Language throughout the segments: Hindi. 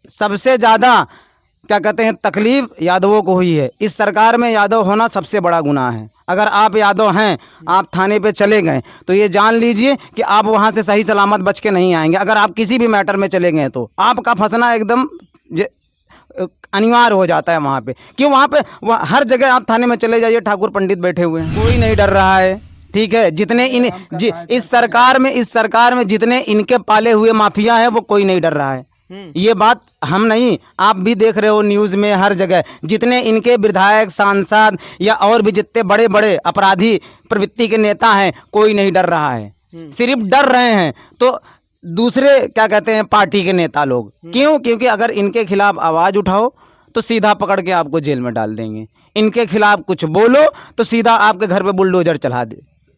सबसे ज़्यादा क्या कहते हैं तकलीफ यादवों को हुई है। इस सरकार में यादव होना सबसे बड़ा गुनाह है। अगर आप यादव हैं, आप थाने पे चले गए तो ये जान लीजिए कि आप वहाँ से सही सलामत बच के नहीं आएंगे। अगर आप किसी भी मैटर में चले गए तो आपका फंसना एकदम अनिवार्य हो जाता है वहाँ पे। क्यों वहाँ पे हर जगह आप थाने में चले जाइए, ठाकुर पंडित बैठे हुए हैं, कोई नहीं डर रहा है। ठीक है, जितने इस सरकार में जितने इनके पाले हुए माफिया हैं वो कोई नहीं डर रहा है। ये बात हम नहीं, आप भी देख रहे हो न्यूज़ में हर जगह, जितने इनके विधायक, सांसद या और भी जितने बड़े बड़े अपराधी प्रवृत्ति के नेता हैं, कोई नहीं डर रहा है। सिर्फ डर रहे हैं तो दूसरे क्या कहते हैं पार्टी के नेता लोग। क्यों? क्योंकि अगर इनके खिलाफ आवाज़ उठाओ तो सीधा पकड़ के आपको जेल में डाल देंगे। इनके खिलाफ कुछ बोलो तो सीधा आपके घर पे बुलडोजर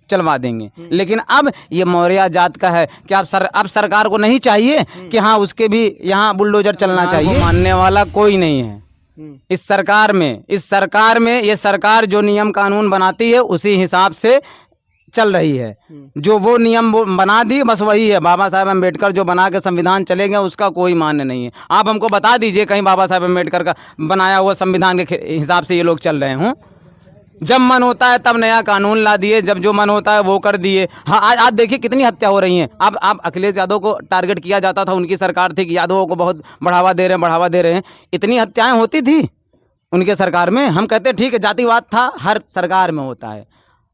चलवा देंगे। लेकिन अब ये मौर्य जात का है कि अब सरकार को नहीं चाहिए कि हाँ उसके भी यहाँ बुलडोजर चलना चाहिए। मानने वाला कोई नहीं है इस सरकार में ये सरकार जो नियम कानून बनाती है उसी हिसाब से चल रही है। जो वो नियम बना दी बस वही है। बाबा साहेब अम्बेडकर जो बना के संविधान चले गए उसका कोई मान्य नहीं है। आप हमको बता दीजिए कहीं बाबा साहेब अम्बेडकर का बनाया हुआ संविधान के हिसाब से ये लोग चल रहे हों। जब मन होता है तब नया कानून ला दिए, जब जो मन होता है वो कर दिए। हाँ, आज देखिए कितनी हत्या हो रही हैं। अब आप अखिलेश यादव को टारगेट किया जाता था, उनकी सरकार थी कि यादवों को बहुत बढ़ावा दे रहे हैं। इतनी हत्याएं होती थी उनके सरकार में। हम कहते ठीक है, जातिवाद था, हर सरकार में होता है,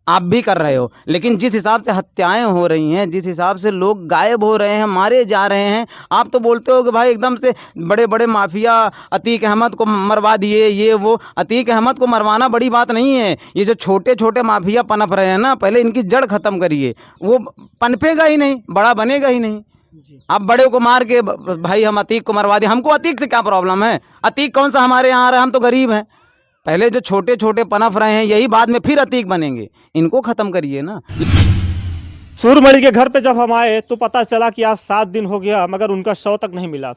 आप भी कर रहे हो। लेकिन जिस हिसाब से हत्याएं हो रही हैं, जिस हिसाब से लोग गायब हो रहे हैं, मारे जा रहे हैं, आप तो बोलते हो कि भाई एकदम से बड़े बड़े माफिया अतीक अहमद को मरवा दिए, ये वो। अतीक अहमद को मरवाना बड़ी बात नहीं है। ये जो छोटे छोटे माफिया पनप रहे हैं ना, पहले इनकी जड़ खत्म करिए, वो पनपेगा ही नहीं, बड़ा बनेगा ही नहीं। आप बड़े को मार के भाई हम अतीक को मरवा दिए, हमको अतीक से क्या प्रॉब्लम है? अतीक कौन सा हमारे यहाँ आ रहा है? हम तो गरीब हैं। पहले जो छोटे छोटे पनप रहे हैं यही बाद में फिर अतीक बनेंगे, इनको खत्म करिए ना। सूरमणि के घर पे जब हम आए तो पता चला कि आज 7 दिन हो गया मगर उनका शव तक नहीं मिला।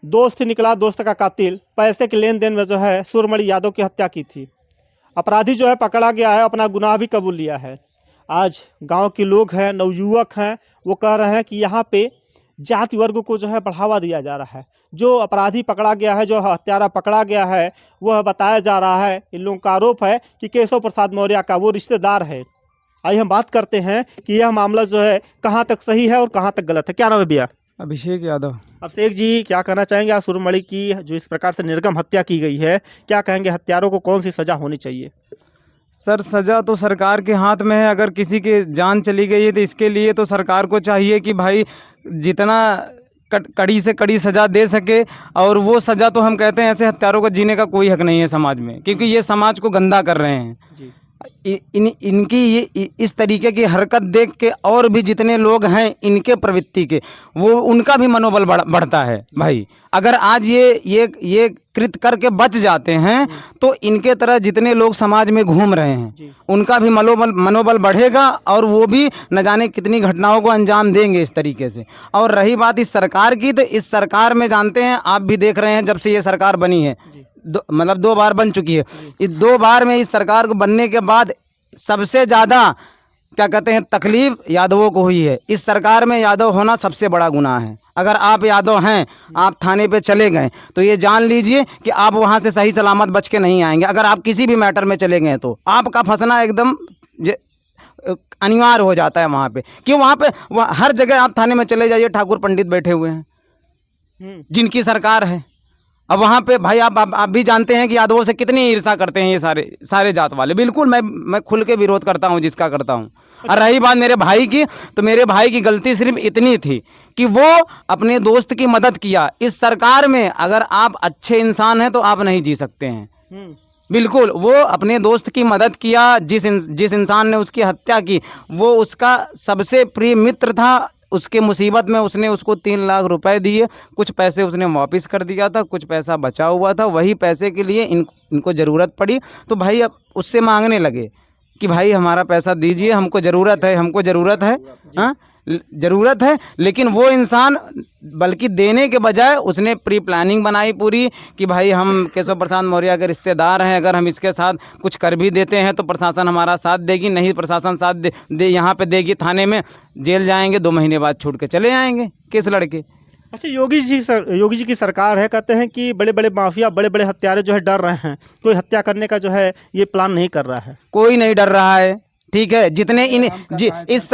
दोस्त ही निकला दोस्त का कातिल। पैसे के लेन देन में जो है सूरमणि यादव की हत्या की थी। अपराधी जो है पकड़ा गया है, अपना गुनाह भी कबूल लिया है। आज गांव के लोग हैं, नवयुवक हैं, वो कह रहे हैं कि यहाँ पे जाति वर्ग को जो है बढ़ावा दिया जा रहा है। जो अपराधी पकड़ा गया है, जो हत्यारा पकड़ा गया है, वह बताया जा रहा है, इन लोगों का आरोप है कि केशव प्रसाद मौर्य का वो रिश्तेदार है। आइए हम बात करते हैं कि यह मामला जो है कहाँ तक सही है और कहाँ तक गलत है। क्या नाम है भैया? अभिषेक यादव। अभिषेक जी, क्या कहना चाहेंगे आज सूरमणि की जो इस प्रकार से निर्मम हत्या की गई है, क्या कहेंगे हत्यारों को कौन सी सजा होनी चाहिए? सर, सज़ा तो सरकार के हाथ में है। अगर किसी की जान चली गई है तो इसके लिए तो सरकार को चाहिए कि भाई जितना कड़ी से कड़ी सज़ा दे सके। और वो सज़ा तो हम कहते हैं ऐसे हत्यारों को जीने का कोई हक नहीं है समाज में, क्योंकि ये समाज को गंदा कर रहे हैं। इनकी ये इस तरीके की हरकत देख के और भी जितने लोग हैं इनके प्रवृत्ति के, वो उनका भी मनोबल बढ़ता है। भाई अगर आज ये कृत करके बच जाते हैं तो इनके तरह जितने लोग समाज में घूम रहे हैं उनका भी मनोबल बढ़ेगा और वो भी न जाने कितनी घटनाओं को अंजाम देंगे इस तरीके से। और रही बात इस सरकार की, तो इस सरकार में जानते हैं, आप भी देख रहे हैं जब से ये सरकार बनी है, मतलब 2 बार बन चुकी है। इस 2 बार में इस सरकार को बनने के बाद सबसे ज़्यादा क्या कहते हैं तकलीफ यादवों को हुई है। इस सरकार में यादव होना सबसे बड़ा गुनाह है। अगर आप यादव हैं, आप थाने पे चले गए तो ये जान लीजिए कि आप वहाँ से सही सलामत बच के नहीं आएंगे। अगर आप किसी भी मैटर में चले गए तो आपका फंसना एकदम अनिवार्य हो जाता है वहाँ पे। क्यों? वहाँ पे हर जगह आप थाने में चले जाइए, ठाकुर पंडित बैठे हुए हैं जिनकी सरकार है। अब वहाँ पे भाई आप भी जानते हैं कि यादवों से कितनी ईर्ष्या करते हैं ये सारे जात वाले। बिल्कुल मैं खुल के विरोध करता हूँ जिसका करता हूँ। और रही बात मेरे भाई की, तो मेरे भाई की गलती सिर्फ इतनी थी कि वो अपने दोस्त की मदद किया। इस सरकार में अगर आप अच्छे इंसान हैं तो आप नहीं जी सकते हैं। बिल्कुल, वो अपने दोस्त की मदद किया। जिस इंसान ने उसकी हत्या की वो उसका सबसे प्रिय मित्र था। उसके मुसीबत में उसने उसको 3 लाख रुपए दिए, कुछ पैसे उसने वापस कर दिया था, कुछ पैसा बचा हुआ था। वही पैसे के लिए इनको ज़रूरत पड़ी तो भाई अब उससे मांगने लगे कि भाई हमारा पैसा दीजिए, हमको ज़रूरत है, हाँ ज़रूरत है। लेकिन वो इंसान बल्कि देने के बजाय उसने प्री प्लानिंग बनाई पूरी कि भाई हम केशव प्रसाद मौर्य के रिश्तेदार हैं, अगर हम इसके साथ कुछ कर भी देते हैं तो प्रशासन हमारा साथ देगी, नहीं प्रशासन साथ दे यहाँ पे देगी, थाने में जेल जाएंगे, 2 महीने बाद छूट के चले आएंगे केस लड़के। अच्छा, योगी जी की सरकार है, कहते हैं कि बड़े बड़े माफिया, बड़े बड़े हत्यारे जो है डर रहे हैं, कोई हत्या करने का जो है ये प्लान नहीं कर रहा है। कोई नहीं डर रहा है। ठीक है, जितने इस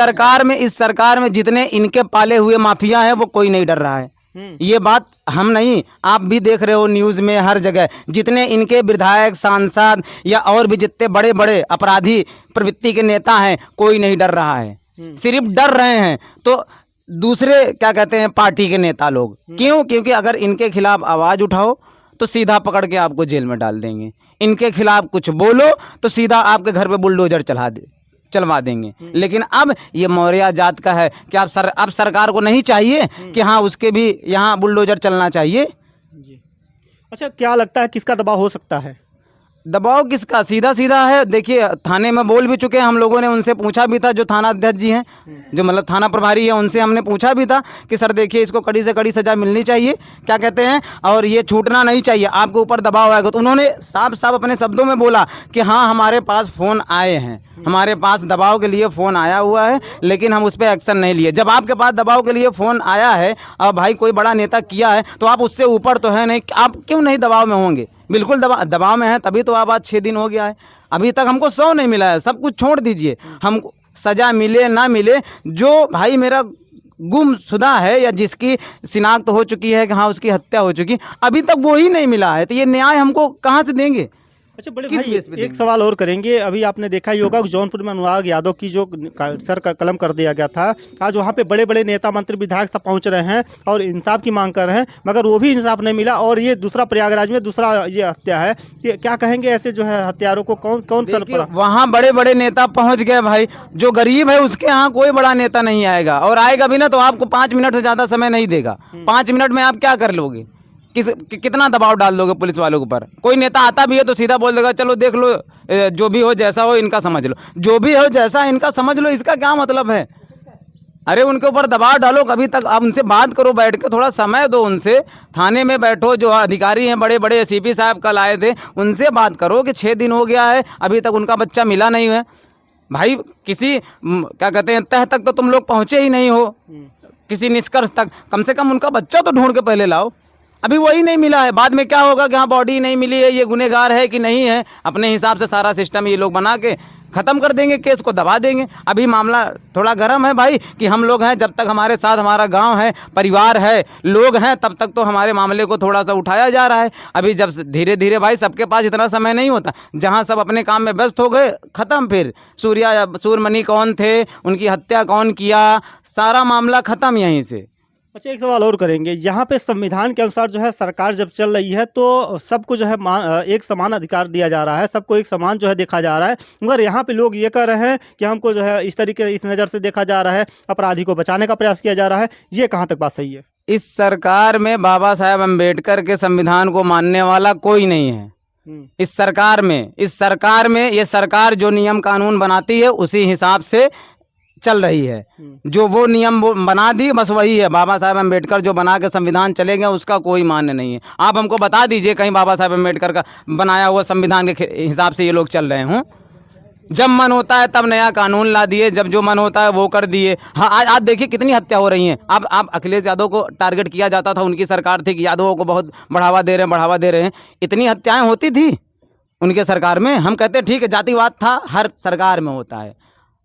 सरकार में जितने इनके पाले हुए माफिया हैं वो कोई नहीं डर रहा है। ये बात हम नहीं, आप भी देख रहे हो न्यूज़ में हर जगह, जितने इनके विधायक, सांसद या और भी जितने बड़े बड़े अपराधी प्रवृत्ति के नेता हैं, कोई नहीं डर रहा है। सिर्फ डर रहे हैं तो दूसरे क्या कहते हैं पार्टी के नेता लोग। क्यों? क्योंकि अगर इनके खिलाफ आवाज़ उठाओ तो सीधा पकड़ के आपको जेल में डाल देंगे। इनके खिलाफ कुछ बोलो तो सीधा आपके घर पे बुलडोजर चलवा देंगे। लेकिन अब ये मौर्य जात का है कि अब सरकार को नहीं चाहिए कि हाँ उसके भी यहाँ बुलडोजर चलना चाहिए। जी। अच्छा, क्या लगता है किसका दबाव हो सकता है? दबाव किसका? सीधा सीधा है। देखिए, थाने में बोल भी चुके हैं हम लोगों ने, उनसे पूछा भी था, जो थाना अध्यक्ष जी हैं, जो मतलब थाना प्रभारी है, उनसे हमने पूछा भी था कि सर देखिए इसको कड़ी से कड़ी सज़ा मिलनी चाहिए, क्या कहते हैं, और ये छूटना नहीं चाहिए, आपके ऊपर दबाव आएगा। तो उन्होंने साफ साफ अपने शब्दों में बोला कि हाँ हमारे पास फ़ोन आए हैं, हमारे पास दबाव के लिए फ़ोन आया हुआ है, लेकिन हम उस पर एक्शन नहीं लिए। जब आपके पास दबाव के लिए फ़ोन आया है और भाई कोई बड़ा नेता किया है तो आप उससे ऊपर तो है नहीं, आप क्यों नहीं दबाव में होंगे? बिल्कुल दबाव में है, तभी तो आप आज 6 दिन हो गया है, अभी तक हमको 100 नहीं मिला है। सब कुछ छोड़ दीजिए, हमको सज़ा मिले ना मिले, जो भाई मेरा गुमशुदा है या जिसकी शिनाख्त हो चुकी है कि हाँ उसकी हत्या हो चुकी, अभी तक वो ही नहीं मिला है, तो ये न्याय हमको कहाँ से देंगे? अच्छा, बड़े भाई एक सवाल और करेंगे। अभी आपने देखा ही होगा जौनपुर में अनुराग यादव की जो सर का कलम कर दिया गया था, आज वहाँ पे बड़े बड़े नेता, मंत्री, विधायक सब पहुँच रहे हैं और इंसाफ की मांग कर रहे हैं, मगर वो भी इंसाफ नहीं मिला। और ये दूसरा प्रयागराज में दूसरा ये हत्या है, कि क्या कहेंगे ऐसे जो है हत्यारों को कौन सर पर? वहाँ बड़े बड़े नेता पहुँच गए भाई, जो गरीब है उसके यहाँ कोई बड़ा नेता नहीं आएगा, और आएगा भी ना तो आपको 5 मिनट से ज़्यादा समय नहीं देगा। 5 मिनट में आप क्या कर लोगे? कितना दबाव डाल दोगे पुलिस वालों के ऊपर? कोई नेता आता भी है तो सीधा बोल देगा चलो देख लो, जो भी हो जैसा हो इनका समझ लो, जो भी हो जैसा इनका समझ लो, इसका क्या मतलब है? अरे उनके ऊपर दबाव डालो, कभी तक आप उनसे बात करो, बैठ के थोड़ा समय दो, उनसे थाने में बैठो, जो अधिकारी हैं बड़े बड़े, सीपी साहब कल आए थे, उनसे बात करो कि 6 दिन हो गया है अभी तक उनका बच्चा मिला नहीं है। भाई किसी क्या कहते हैं तह तक तो तुम लोग पहुँचे ही नहीं हो, किसी निष्कर्ष तक, कम से कम उनका बच्चा तो ढूंढ के पहले लाओ। अभी वही नहीं मिला है, बाद में क्या होगा कि हाँ बॉडी नहीं मिली है, ये गुनहगार है कि नहीं है, अपने हिसाब से सारा सिस्टम ये लोग बना के ख़त्म कर देंगे, केस को दबा देंगे। अभी मामला थोड़ा गर्म है भाई, कि हम लोग हैं, जब तक हमारे साथ हमारा गांव है, परिवार है, लोग हैं, तब तक तो हमारे मामले को थोड़ा सा उठाया जा रहा है। अभी जब धीरे धीरे भाई सबके पास इतना समय नहीं होता, जहां सब अपने काम में व्यस्त हो गए, ख़त्म। फिर सूर्यमणि कौन थे, उनकी हत्या कौन किया, सारा मामला ख़त्म यहीं से। अच्छा, एक सवाल और करेंगे। यहाँ पे संविधान के अनुसार जो है सरकार जब चल रही है तो सबको जो है एक समान अधिकार दिया जा रहा है, सबको एक समान जो है देखा जा रहा है, मगर यहाँ पे लोग ये कह रहे हैं कि हमको जो है इस तरीके इस नज़र से देखा जा रहा है, अपराधी को बचाने का प्रयास किया जा रहा है। ये कहाँ तक बात सही है? इस सरकार में बाबा साहेब अम्बेडकर के संविधान को मानने वाला कोई नहीं है। इस सरकार में ये सरकार जो नियम कानून बनाती है उसी हिसाब से चल रही है। जो वो नियम वो बना दी बस वही है। बाबा साहेब अम्बेडकर जो बना के संविधान चले गए उसका कोई मान्य नहीं है। आप हमको बता दीजिए कहीं बाबा साहेब अम्बेडकर का बनाया हुआ संविधान के हिसाब से ये लोग चल रहे हों। जब मन होता है तब नया कानून ला दिए, जब जो मन होता है वो कर दिए। हाँ, आज देखिए कितनी हत्या हो रही हैं। अब आप अखिलेश यादव को टारगेट किया जाता था, उनकी सरकार थी कि यादवों को बहुत बढ़ावा दे रहे हैं। इतनी हत्याएं होती थी उनके सरकार में। हम कहते ठीक है, जातिवाद था, हर सरकार में होता है,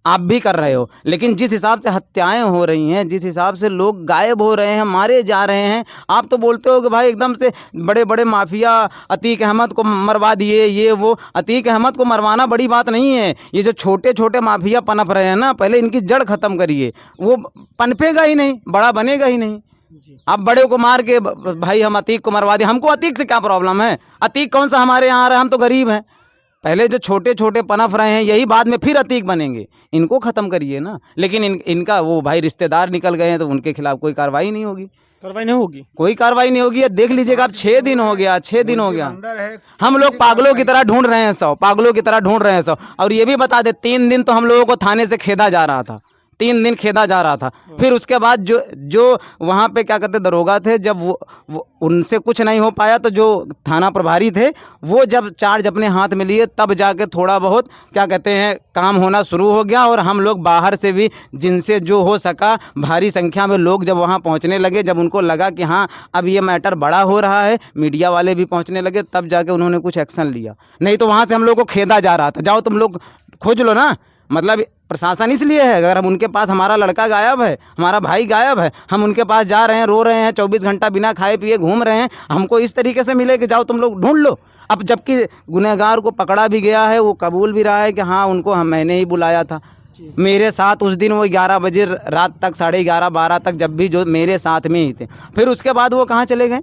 आप भी कर रहे हो, लेकिन जिस हिसाब से हत्याएं हो रही हैं, जिस हिसाब से लोग गायब हो रहे हैं, मारे जा रहे हैं, आप तो बोलते हो कि भाई एकदम से बड़े बड़े माफिया अतीक अहमद को मरवा दिए, ये वो। अतीक अहमद को मरवाना बड़ी बात नहीं है। ये जो छोटे छोटे माफिया पनप रहे हैं ना, पहले इनकी जड़ खत्म करिए, वो पनपेगा ही नहीं, बड़ा बनेगा ही नहीं। आप बड़े को मार के भाई हम अतीक को मरवा दिए, हमको अतीक से क्या प्रॉब्लम है? अतीक कौन सा हमारे यहाँ आ रहा है? हम तो गरीब हैं। पहले जो छोटे छोटे पनप रहे हैं यही बाद में फिर अतीक बनेंगे, इनको ख़त्म करिए ना। लेकिन इनका वो भाई रिश्तेदार निकल गए हैं तो उनके खिलाफ कोई कार्रवाई नहीं होगी, कोई कार्रवाई नहीं होगी। देख लीजिएगा, आप 6 दिन हो गया, 6 दिन हो गया, हम लोग पागलों की तरह ढूंढ रहे हैं 100, पागलों की तरह ढूंढ रहे हैं 100। और ये भी बता दे, 3 दिन तो हम लोगों को थाने से खेदा जा रहा था, 3 दिन खेदा जा रहा था। फिर उसके बाद जो वहाँ पे क्या कहते दरोगा थे, जब वो उनसे कुछ नहीं हो पाया तो जो थाना प्रभारी थे वो जब चार्ज अपने हाथ में लिए तब जाके थोड़ा बहुत क्या कहते हैं काम होना शुरू हो गया। और हम लोग बाहर से भी जिनसे जो हो सका, भारी संख्या में लोग जब वहाँ पहुँचने लगे, जब उनको लगा कि हाँ अब ये मैटर बड़ा हो रहा है, मीडिया वाले भी पहुँचने लगे, तब जाके उन्होंने कुछ एक्शन लिया। नहीं तो वहाँ से हम लोग को खेदा जा रहा था, जाओ तुम लोग खोज लो ना। मतलब प्रशासन इसलिए है, अगर हम उनके पास, हमारा लड़का गायब है, हमारा भाई गायब है, हम उनके पास जा रहे हैं, रो रहे हैं, 24 घंटा बिना खाए पिए घूम रहे हैं, हमको इस तरीके से मिले कि जाओ तुम लोग ढूंढ लो। अब जबकि गुनहगार को पकड़ा भी गया है, वो कबूल भी रहा है कि हाँ उनको मैंने ही बुलाया था। मेरे साथ उस दिन वो 11 बजे रात तक, 11:30 12 तक जब भी जो मेरे साथ में ही थे। फिर उसके बाद वो कहाँ चले गए?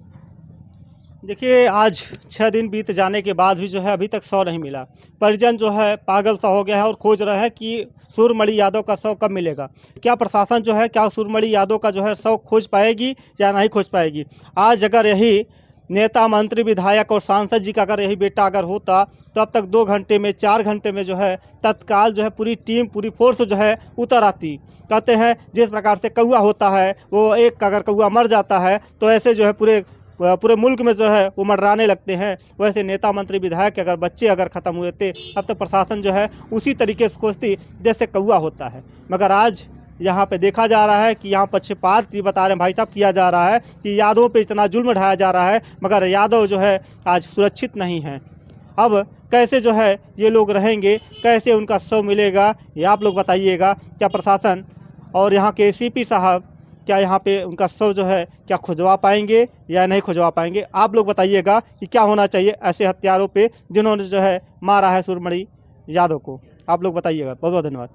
देखिए, आज 6 दिन बीत जाने के बाद भी जो है अभी तक शव नहीं मिला। परिजन जो है पागल सा हो गया है और खोज रहे हैं कि सूरमणि यादव का शव कब मिलेगा। क्या प्रशासन जो है, क्या सूरमणि यादव का जो है शव खोज पाएगी या नहीं खोज पाएगी? आज अगर यही नेता, मंत्री, विधायक और सांसद जी का अगर यही बेटा अगर होता तो अब तक 2 घंटे में, 4 घंटे में जो है तत्काल जो है पूरी टीम, पूरी फोर्स जो है उतर आती। कहते हैं जिस प्रकार से कौआ होता है, वो एक अगर कौआ मर जाता है तो ऐसे जो है पूरे मुल्क में जो है वो मंडराने लगते हैं। वैसे नेता, मंत्री, विधायक के अगर बच्चे अगर ख़त्म हुए थे, अब तक प्रशासन जो है उसी तरीके से खोजती जैसे कौआ होता है। मगर आज यहाँ पे देखा जा रहा है कि यहाँ पक्षपात बता रहे हैं भाई साहब किया जा रहा है कि यादवों पे इतना जुल्म ढाया जा रहा है, मगर यादव जो है आज सुरक्षित नहीं हैं। अब कैसे जो है ये लोग रहेंगे, कैसे उनका शव मिलेगा, ये आप लोग बताइएगा। क्या प्रशासन और यहाँ के एसीपी साहब क्या यहाँ पे उनका शव जो है क्या खुजवा पाएंगे या नहीं खुजवा पाएंगे? आप लोग बताइएगा कि क्या होना चाहिए ऐसे हत्यारों पे जिन्होंने जो है मारा है सूरमणि यादव को। आप लोग बताइएगा। बहुत बहुत धन्यवाद।